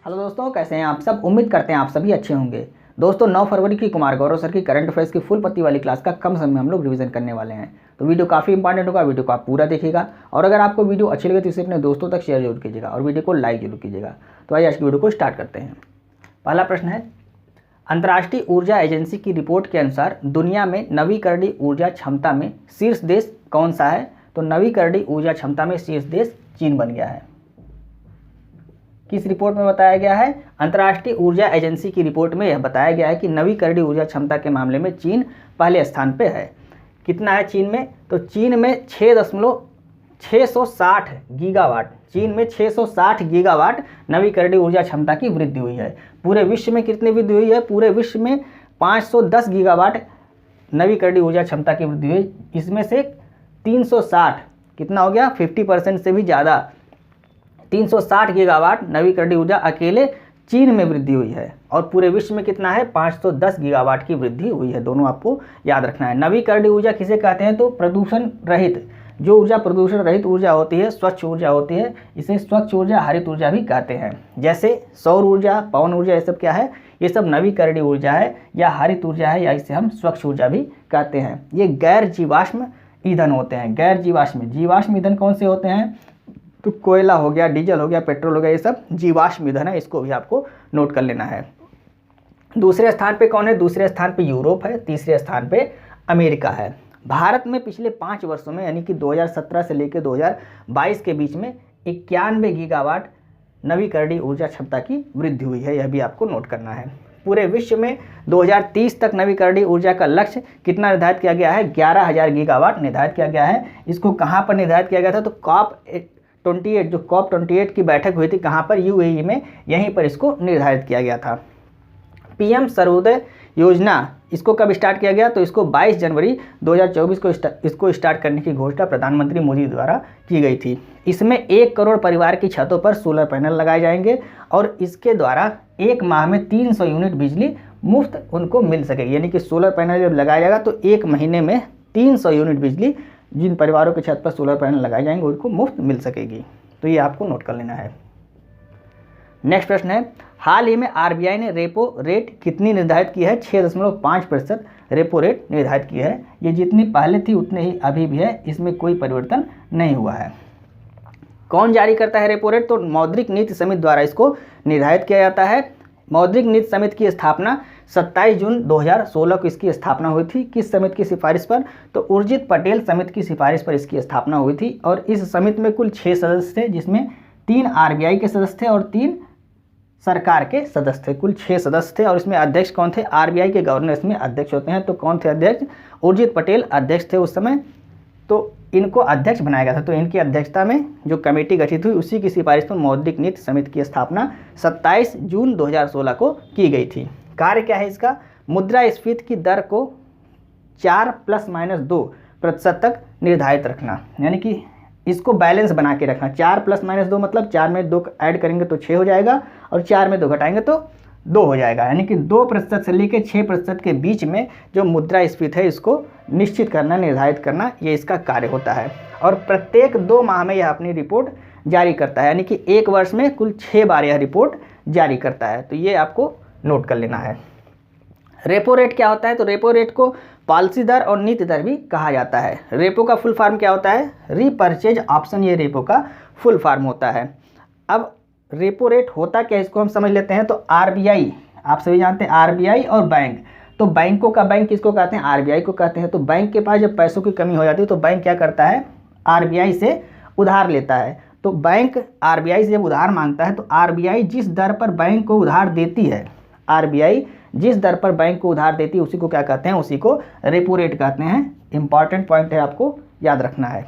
Hello दोस्तों, कैसे हैं आप सब। उम्मीद करते हैं आप सभी अच्छे होंगे। दोस्तों 9 फरवरी की कुमार गौरव सर की करंट अफेयर्स की फुल पत्ती वाली क्लास का कम समय में हम लोग रिवीजन करने वाले हैं। तो वीडियो काफ़ी इंपॉर्टेंट होगा, वीडियो को आप पूरा देखिएगा और अगर आपको वीडियो अच्छी लगे तो इसे अपने दोस्तों तक शेयर जरूर कीजिएगा और वीडियो को लाइक जरूर कीजिएगा। तो आइए आज की वीडियो को स्टार्ट करते हैं। पहला प्रश्न है, अंतर्राष्ट्रीय ऊर्जा एजेंसी की रिपोर्ट के अनुसार दुनिया में नवीकरणीय ऊर्जा क्षमता में शीर्ष देश कौन सा है। तो नवीकरणीय ऊर्जा क्षमता में शीर्ष देश चीन बन गया है। किस रिपोर्ट में बताया गया है? अंतर्राष्ट्रीय ऊर्जा एजेंसी की रिपोर्ट में यह बताया गया है कि नवीकरणीय ऊर्जा क्षमता के मामले में चीन पहले स्थान पे है। कितना है चीन में? तो चीन में 6.660 गीगावाट, चीन में 660 गीगावाट नवीकरणीय ऊर्जा क्षमता की वृद्धि हुई है। पूरे विश्व में कितनी वृद्धि हुई है? पूरे विश्व में 510 गीगावाट नवीकरणीय ऊर्जा क्षमता की वृद्धि हुई। इसमें से 360 कितना हो गया? 50% से भी ज़्यादा 360 गीगावाट नवीकरणीय ऊर्जा अकेले चीन में वृद्धि हुई है और पूरे विश्व में कितना है? 510 गीगावाट की वृद्धि हुई है। दोनों आपको याद रखना है। नवीकरणीय ऊर्जा किसे कहते हैं? तो प्रदूषण रहित, जो ऊर्जा प्रदूषण रहित ऊर्जा होती है, स्वच्छ ऊर्जा होती है, इसे स्वच्छ ऊर्जा, हरित ऊर्जा भी कहते हैं। जैसे सौर ऊर्जा, पवन ऊर्जा, ये सब क्या है? ये सब नवीकरणीय ऊर्जा है या हरित ऊर्जा है या इसे हम स्वच्छ ऊर्जा भी कहते हैं। ये गैर जीवाश्म ईंधन होते हैं। गैर जीवाश्म, जीवाश्म ईंधन कौन से होते हैं? तो कोयला हो गया, डीजल हो गया, पेट्रोल हो गया, ये सब जीवाश्म ईंधन है। इसको भी आपको नोट कर लेना है। दूसरे स्थान पे कौन है? दूसरे स्थान पे यूरोप है, तीसरे स्थान पे अमेरिका है। भारत में पिछले 5 वर्षों में यानी कि 2017 से लेकर 2022 के बीच में 91 गीगावाट नवीकरणीय ऊर्जा क्षमता की वृद्धि हुई है। यह भी आपको नोट करना है। पूरे विश्व में 2030 तक नवीकरणीय ऊर्जा का लक्ष्य कितना निर्धारित किया गया है? 11,000 गीगावाट निर्धारित किया गया है। इसको कहाँ पर निर्धारित किया गया था? तो COP28, जो COP28 की बैठक हुई थी, कहाँ पर? UAE में, यहीं पर इसको निर्धारित किया गया था। PM सर्वोदय योजना, इसको कब स्टार्ट किया गया? तो इसको 22 जनवरी 2024 को इसको स्टार्ट करने की घोषणा प्रधानमंत्री मोदी द्वारा की गई थी। इसमें 1 करोड़ परिवार की छतों पर सोलर पैनल लगाए जाएंगे और इसके द्वारा एक माह में 300 यूनिट बिजली मुफ्त उनको मिल सकेगी। यानी कि सोलर पैनल जब लगाया जाएगा तो एक महीने में 300 यूनिट बिजली जिन परिवारों के छत पर सोलर पैनल लगाए जाएंगे उनको मुफ्त मिल सकेगी। तो ये आपको नोट कर लेना है। नेक्स्ट प्रश्न है, हाल ही में RBI ने रेपो रेट कितनी निर्धारित की है? 6.5% रेपो रेट निर्धारित की है। ये जितनी पहले थी उतने ही अभी भी है, इसमें कोई परिवर्तन नहीं हुआ है। कौन जारी करता है रेपो रेट? तो मौद्रिक नीति समिति द्वारा इसको निर्धारित किया जाता है। मौद्रिक नीति समिति की स्थापना 27 जून 2016 को इसकी स्थापना हुई थी। किस समिति की सिफारिश पर? तो उर्जित पटेल समिति की सिफारिश पर इसकी स्थापना हुई थी और इस समिति में कुल 6 सदस्य थे, जिसमें 3 RBI के सदस्य थे और 3 सरकार के सदस्य थे। कुल 6 सदस्य थे और इसमें अध्यक्ष कौन थे? RBI के गवर्नर इसमें अध्यक्ष होते हैं। तो कौन थे अध्यक्ष? उर्जित पटेल अध्यक्ष थे उस समय। तो इनको अध्यक्ष बनाया गया था। तो इनकी अध्यक्षता में जो कमेटी गठित हुई उसी की सिफारिश पर मौद्रिक नीति समिति की स्थापना 27 जून 2016 को की गई थी। कार्य क्या है इसका? मुद्रास्फीति की दर को 4 ± 2% तक निर्धारित रखना, यानी कि इसको बैलेंस बना के रखना। 4 ± 2 मतलब 4 में 2 ऐड करेंगे तो 6 हो जाएगा और 4 में 2 घटाएंगे तो 2 हो जाएगा। यानी कि 2% से लेकर 6% के बीच में जो मुद्रास्फीति है इसको निश्चित करना, निर्धारित करना, ये इसका कार्य होता है। और प्रत्येक 2 माह में यह अपनी रिपोर्ट जारी करता है, यानी कि 1 वर्ष में कुल 6 बार यह रिपोर्ट जारी करता है। तो ये आपको नोट कर लेना है। रेपो रेट क्या होता है? तो रेपो रेट को पॉलिसी दर और नीति दर भी कहा जाता है। रेपो का फुल फॉर्म क्या होता है? रीपर्चेज ऑप्शन, ये रेपो का फुल फॉर्म होता है। अब रेपो रेट होता क्या है इसको हम समझ लेते हैं। तो RBI, आप सभी जानते हैं RBI और बैंक। तो बैंकों का बैंक किसको कहते हैं? RBI को कहते हैं। तो बैंक के पास जब पैसों की कमी हो जाती है तो बैंक क्या करता है? RBI से उधार लेता है। तो बैंक RBI से जब उधार मांगता है तो RBI जिस दर पर बैंक को उधार देती है, RBI जिस दर पर बैंक को उधार देती है उसी को क्या कहते हैं? उसी को रेपो रेट कहते हैं। इंपॉर्टेंट पॉइंट है, आपको याद रखना है।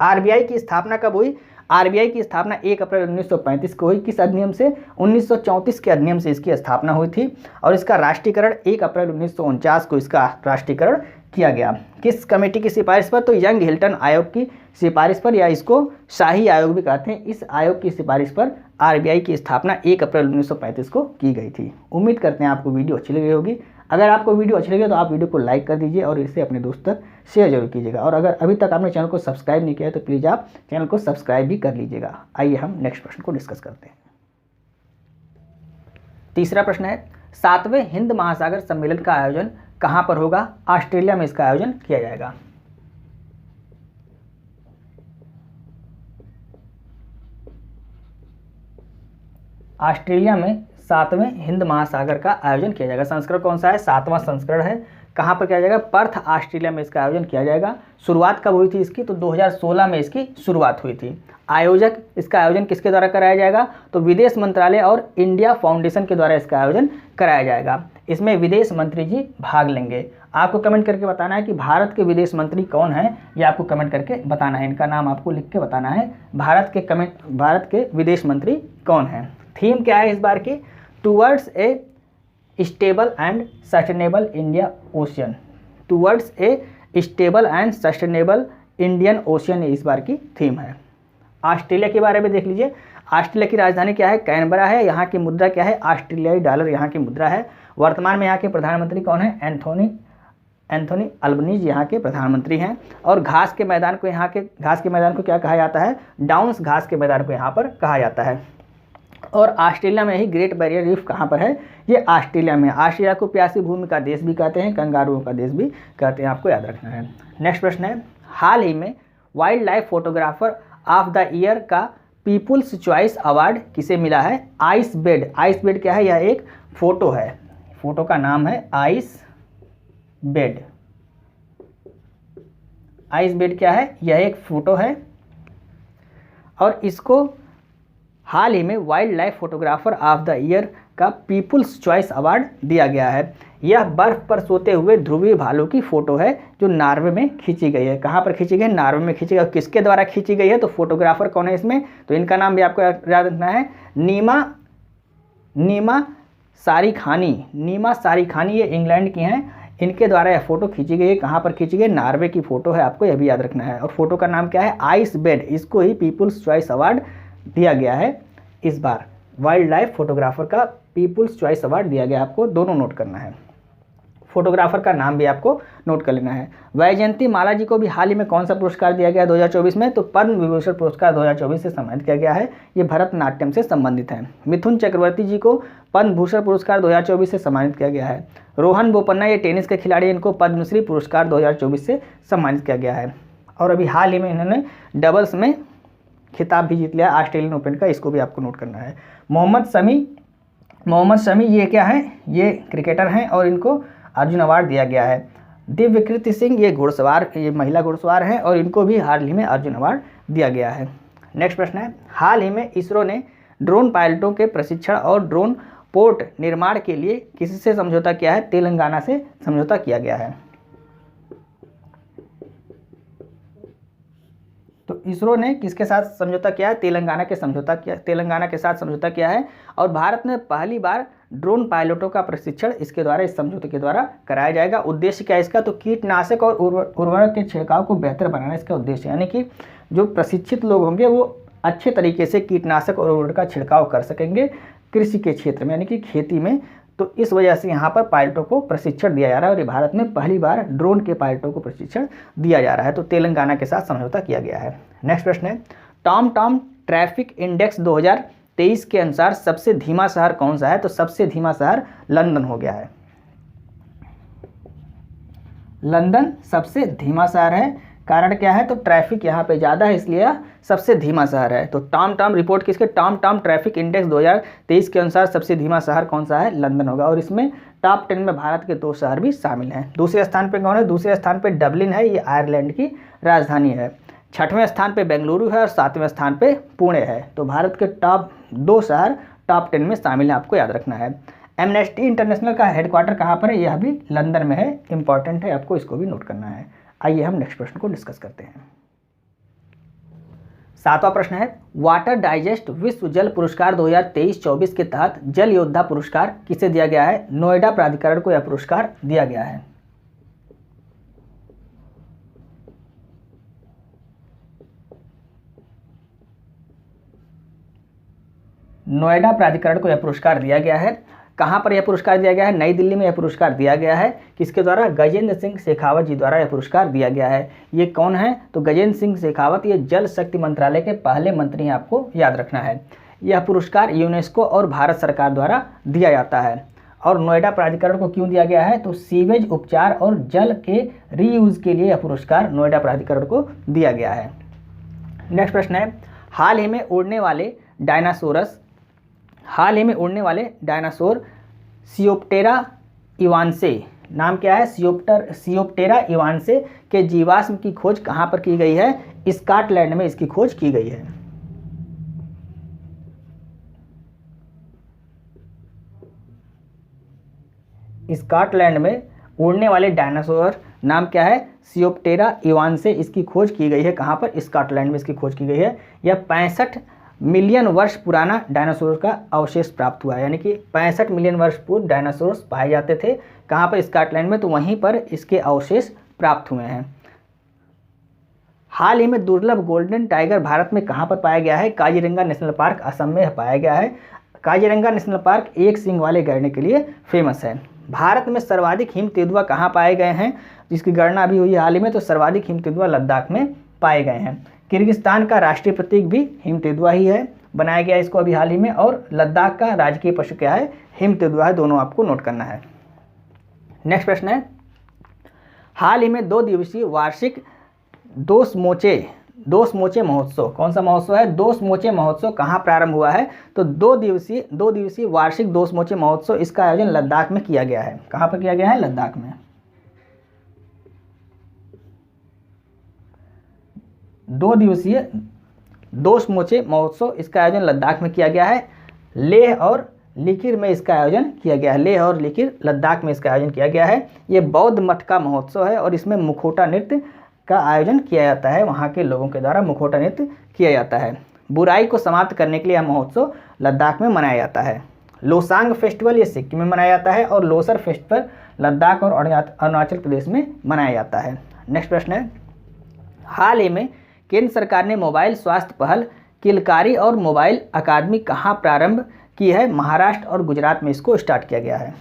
RBI की स्थापना कब हुई? RBI की स्थापना 1 अप्रैल 1935 को हुई। किस अधिनियम से? 1934 के अधिनियम से इसकी स्थापना हुई थी और इसका राष्ट्रीयकरण 1 अप्रैल 1949 को इसका राष्ट्रीयकरण किया गया। किस कमेटी की सिफारिश पर? तो यंग हिल्टन आयोग की सिफारिश पर, या इसको शाही आयोग भी कहते हैं। इस आयोग की सिफारिश पर RBI की स्थापना 1 अप्रैल 1935 को की गई थी। उम्मीद करते हैं आपको वीडियो अच्छी लगी होगी। अगर आपको वीडियो अच्छी लगे तो आप वीडियो को लाइक कर दीजिए और इसे अपने दोस्त तक शेयर जरूर कीजिएगा। और अगर अभी तक आपने चैनल को सब्सक्राइब नहीं किया है तो प्लीज़ आप चैनल को सब्सक्राइब भी कर लीजिएगा। आइए हम नेक्स्ट प्रश्न को डिस्कस करते हैं। तीसरा प्रश्न है, 7वें हिंद महासागर सम्मेलन का आयोजन कहाँ पर होगा? ऑस्ट्रेलिया में इसका आयोजन किया जाएगा। ऑस्ट्रेलिया में 7वें हिंद महासागर का आयोजन किया जाएगा। संस्करण कौन सा है? 7वां संस्करण है। कहाँ पर किया जाएगा? पर्थ ऑस्ट्रेलिया में इसका आयोजन किया जाएगा। शुरुआत कब हुई थी इसकी? तो 2016 में इसकी शुरुआत हुई थी। आयोजक, इसका आयोजन किसके द्वारा कराया जाएगा? तो विदेश मंत्रालय और इंडिया फाउंडेशन के द्वारा इसका आयोजन कराया जाएगा। इसमें विदेश मंत्री जी भाग लेंगे। आपको कमेंट करके बताना है कि भारत के विदेश मंत्री कौन हैं, ये आपको कमेंट करके बताना है। इनका नाम आपको लिख के बताना है। भारत के विदेश मंत्री कौन हैं। थीम क्या है इस बार की? Towards a stable and sustainable India ocean. Towards a stable and sustainable Indian ocean, इस बार की थीम है। ऑस्ट्रेलिया के बारे में देख लीजिए। ऑस्ट्रेलिया की राजधानी क्या है? कैनबरा है। यहाँ की मुद्रा क्या है? ऑस्ट्रेलियाई डॉलर यहाँ की मुद्रा है। वर्तमान में यहाँ के प्रधानमंत्री कौन है? एंथोनी अल्बनीज यहाँ के प्रधानमंत्री हैं। और घास के मैदान को क्या कहा जाता है? डाउन्स घास के मैदान को यहाँ पर कहा जाता है। और ऑस्ट्रेलिया में ही ग्रेट बैरियर रीफ कहाँ पर है? ये ऑस्ट्रेलिया में। ऑस्ट्रेलिया को प्यासी भूमि का देश भी कहते हैं, कंगारुओं का देश भी कहते हैं, आपको याद रखना है। नेक्स्ट प्रश्न है, हाल ही में wild life photographer of the year का पीपुल्स चॉइस अवार्ड किसे मिला है? Ice bed. आइस बेड क्या है? यह एक फोटो है। फोटो का नाम है आइस बेड। आइस बेड क्या है? यह एक फोटो है और इसको हाल ही में wild life photographer of the year का पीपुल्स चॉइस अवार्ड दिया गया है। यह बर्फ पर सोते हुए ध्रुवीय भालू की फोटो है जो नॉर्वे में खींची गई है। कहाँ पर खींची गई? नॉर्वे में खींची गई। किसके द्वारा खींची गई है? तो फोटोग्राफर कौन है इसमें? तो इनका नाम भी आपको याद रखना है, नीमा सारी खानी। ये इंग्लैंड की हैं। इनके द्वारा यह फोटो खींची गई है। कहाँ पर खींची गई? नॉर्वे की फोटो है, आपको यह भी याद रखना है। और फोटो का नाम क्या है? Ice bed. इसको ही पीपुल्स चॉइस अवार्ड दिया गया है। इस बार वाइल्ड लाइफ फोटोग्राफर का पीपुल्स चॉइस अवार्ड दिया गया, आपको दोनों नोट करना है। फोटोग्राफर का नाम भी आपको नोट कर लेना है। वैजयंती माला जी को भी हाल ही में कौन सा पुरस्कार दिया गया 2024 में? तो पद्म विभूषण पुरस्कार 2024 से सम्मानित किया गया है। ये भरतनाट्यम से संबंधित है। मिथुन चक्रवर्ती जी को पद्म भूषण पुरस्कार 2024 से सम्मानित किया गया है। रोहन बोपन्ना, ये टेनिस के खिलाड़ी, इनको पद्मश्री पुरस्कार 2024 से सम्मानित किया गया है। और अभी हाल ही में इन्होंने डबल्स में खिताब भी जीत लिया ऑस्ट्रेलियन ओपन का, इसको भी आपको नोट करना है। मोहम्मद शमी ये क्या है? ये क्रिकेटर हैं और इनको अर्जुन अवार्ड दिया गया है। दिव्यकृति सिंह, ये महिला घुड़सवार हैं और इनको भी हाल ही में अर्जुन अवार्ड दिया गया है। नेक्स्ट प्रश्न है, हाल ही में इसरो ने ड्रोन पायलटों के प्रशिक्षण और ड्रोन पोर्ट निर्माण के लिए किससे समझौता किया है? तेलंगाना से समझौता किया गया है। तो इसरो ने किसके साथ समझौता किया है? तेलंगाना के साथ समझौता किया है। और भारत में पहली बार ड्रोन पायलटों का प्रशिक्षण इसके द्वारा, इस समझौते के द्वारा कराया जाएगा। उद्देश्य क्या है इसका? तो कीटनाशक और उर्वरक के छिड़काव को बेहतर बनाना इसका उद्देश्य है। यानी कि जो प्रशिक्षित लोग होंगे वो अच्छे तरीके से कीटनाशक और उर्वरक का छिड़काव कर सकेंगे कृषि के क्षेत्र में, यानी कि खेती में। तो इस वजह से यहाँ पर पायलटों को प्रशिक्षण दिया जा रहा है और ये भारत में पहली बार ड्रोन के पायलटों को प्रशिक्षण दिया जा रहा है। तो तेलंगाना के साथ समझौता किया गया है। नेक्स्ट प्रश्न है, टॉम ट्रैफिक इंडेक्स 2023 के अनुसार सबसे धीमा शहर कौन सा है? तो सबसे धीमा शहर लंदन हो गया है। लंदन सबसे धीमा शहर है। कारण क्या है? तो ट्रैफिक यहाँ पे ज़्यादा है, इसलिए सबसे धीमा शहर है। तो टॉम रिपोर्ट किसके? टॉम ट्रैफिक इंडेक्स 2023 के अनुसार सबसे धीमा शहर कौन सा है? लंदन होगा। और इसमें टॉप 10 में भारत के 2 शहर भी शामिल हैं। दूसरे स्थान पे कौन है? दूसरे स्थान पे डबलिन है, ये आयरलैंड की राजधानी है। 6वें स्थान पे बेंगलुरु है और 7वें स्थान पे पुणे है। तो भारत के टॉप 2 शहर टॉप 10 में शामिल है, आपको याद रखना है। एमनेस्टी इंटरनेशनल का हेडक्वार्टर कहाँ पर है? यह भी लंदन में है। इंपॉर्टेंट है, आपको इसको भी नोट करना है। आइए हम नेक्स्ट प्रश्न को डिस्कस करते हैं। 7वां प्रश्न है, वाटर डाइजेस्ट विश्व जल पुरस्कार 2023-24 के तहत जल योद्धा पुरस्कार किसे दिया गया है? नोएडा प्राधिकरण को यह पुरस्कार दिया गया है। नोएडा प्राधिकरण को यह पुरस्कार दिया गया है। कहाँ पर यह पुरस्कार दिया गया है? नई दिल्ली में यह पुरस्कार दिया गया है। किसके द्वारा? गजेंद्र सिंह शेखावत जी द्वारा यह पुरस्कार दिया गया है। ये कौन है? तो गजेंद्र सिंह शेखावत, ये जल शक्ति मंत्रालय के पहले मंत्री हैं, आपको याद रखना है। यह पुरस्कार यूनेस्को और भारत सरकार द्वारा दिया जाता है। और नोएडा प्राधिकरण को क्यों दिया गया है? तो सीवेज उपचार और जल के रीयूज के लिए यह पुरस्कार नोएडा प्राधिकरण को दिया गया है। नेक्स्ट प्रश्न है, हाल ही में उड़ने वाले डायनासोर सियोप्टेरा इवांसे, नाम क्या है? सियोप्टेरा इवांसे के जीवाश्म की खोज कहाँ पर की गई है? स्कॉटलैंड में इसकी खोज की गई है। स्कॉटलैंड में उड़ने वाले डायनासोर नाम क्या है? सियोप्टेरा इवांसे, इसकी खोज की गई है। कहाँ पर? स्कॉटलैंड में इसकी खोज की गई है। यह 65 मिलियन वर्ष पुराना डायनासोर का अवशेष प्राप्त हुआ है, यानी कि 65 मिलियन वर्ष पूर्व डायनासोर पाए जाते थे। कहाँ पर? स्कॉटलैंड में। तो वहीं पर इसके अवशेष प्राप्त हुए हैं। हाल ही में दुर्लभ गोल्डन टाइगर भारत में कहाँ पर पाया गया है? काजीरंगा नेशनल पार्क असम में पाया गया है। काजीरंगा नेशनल पार्क एक सींग वाले गैंडे के लिए फेमस है। भारत में सर्वाधिक हिम तेंदुआ कहाँ पाए गए हैं? जिसकी गणना अभी हुई हाल ही में, तो सर्वाधिक हिम तेंदुआ लद्दाख में पाए गए हैं। किर्गिस्तान का राष्ट्रीय प्रतीक भी हिम तेंदुआ ही है, बनाया गया इसको अभी हाल ही में। और लद्दाख का राजकीय पशु क्या है? हिम तेंदुआ है। दोनों आपको नोट करना है। नेक्स्ट प्रश्न है, हाल ही में 2 दिवसीय वार्षिक दोस मोचे महोत्सव, कौन सा महोत्सव है? दोस मोचे महोत्सव कहाँ प्रारंभ हुआ है? तो 2 दिवसीय वार्षिक दोस मोचे महोत्सव, इसका आयोजन लद्दाख में किया गया है। कहाँ पर किया गया है? लद्दाख में। 2 दिवसीय दोस मोचे महोत्सव, इसका आयोजन लद्दाख में किया गया है। लेह और लिकिर में इसका आयोजन किया गया है। लेह और लिकिर लद्दाख में इसका आयोजन किया गया है। ये बौद्ध मठ का महोत्सव है और इसमें मुखौटा नृत्य का आयोजन किया जाता है। वहाँ के लोगों के द्वारा मुखौटा नृत्य किया जाता है। बुराई को समाप्त करने के लिए यह महोत्सव लद्दाख में मनाया जाता है। लोसांग फेस्टिवल ये सिक्किम में मनाया जाता है और लोसर फेस्टिवल लद्दाख और अरुणाचल प्रदेश में मनाया जाता है। नेक्स्ट प्रश्न है, हाल ही में केंद्र सरकार ने मोबाइल स्वास्थ्य पहल किलकारी और मोबाइल अकादमी कहाँ प्रारंभ की है? महाराष्ट्र और गुजरात में इसको स्टार्ट किया गया है।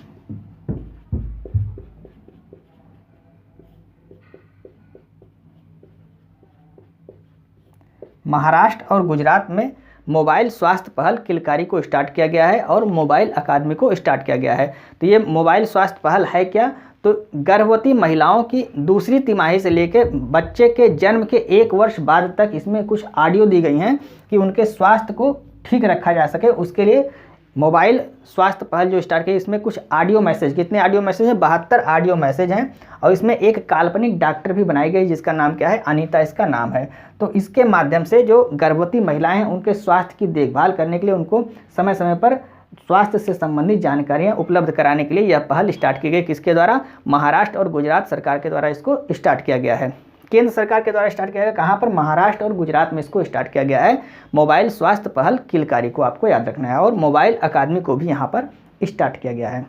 महाराष्ट्र और गुजरात में मोबाइल स्वास्थ्य पहल किलकारी को स्टार्ट किया गया है और मोबाइल अकादमी को स्टार्ट किया गया है। तो ये मोबाइल स्वास्थ्य पहल है क्या? तो गर्भवती महिलाओं की दूसरी तिमाही से लेकर बच्चे के जन्म के 1 वर्ष बाद तक इसमें कुछ ऑडियो दी गई हैं कि उनके स्वास्थ्य को ठीक रखा जा सके। उसके लिए मोबाइल स्वास्थ्य पहल जो स्टार्ट की, इसमें कुछ ऑडियो मैसेज, कितने ऑडियो मैसेज हैं? 72 ऑडियो मैसेज हैं। और इसमें एक काल्पनिक डॉक्टर भी बनाई गई जिसका नाम क्या है? अनीता इसका नाम है। तो इसके माध्यम से जो गर्भवती महिलाएं हैं उनके स्वास्थ्य की देखभाल करने के लिए, उनको समय समय पर स्वास्थ्य से संबंधित जानकारियां उपलब्ध कराने के लिए यह पहल स्टार्ट की गई। किसके द्वारा? महाराष्ट्र और गुजरात सरकार के द्वारा इसको स्टार्ट किया गया है। केंद्र सरकार के द्वारा स्टार्ट किया गया। कहाँ पर? महाराष्ट्र और गुजरात में इसको स्टार्ट किया गया है। मोबाइल स्वास्थ्य पहल किलकारी को आपको याद रखना है। और मोबाइल अकादमी को भी यहाँ पर स्टार्ट किया गया है।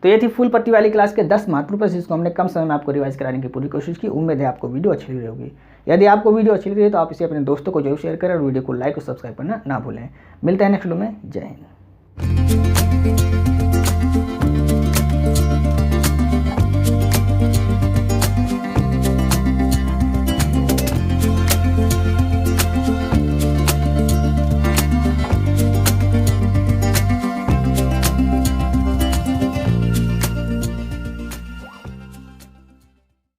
तो ये थी फुल पट्टी वाली क्लास के 10 महत्वपूर्ण प्रश्न, जिसको हमने कम समय में आपको रिवाइज कराने की पूरी कोशिश की। उम्मीद है आपको वीडियो अच्छी लगी होगी। यदि आपको वीडियो अच्छी लगी है तो आप इसे अपने दोस्तों को जरूर शेयर करें और वीडियो को लाइक और सब्सक्राइब करना ना भूलें। मिलते हैं नेक्स्ट वीडियो में। जय हिंद।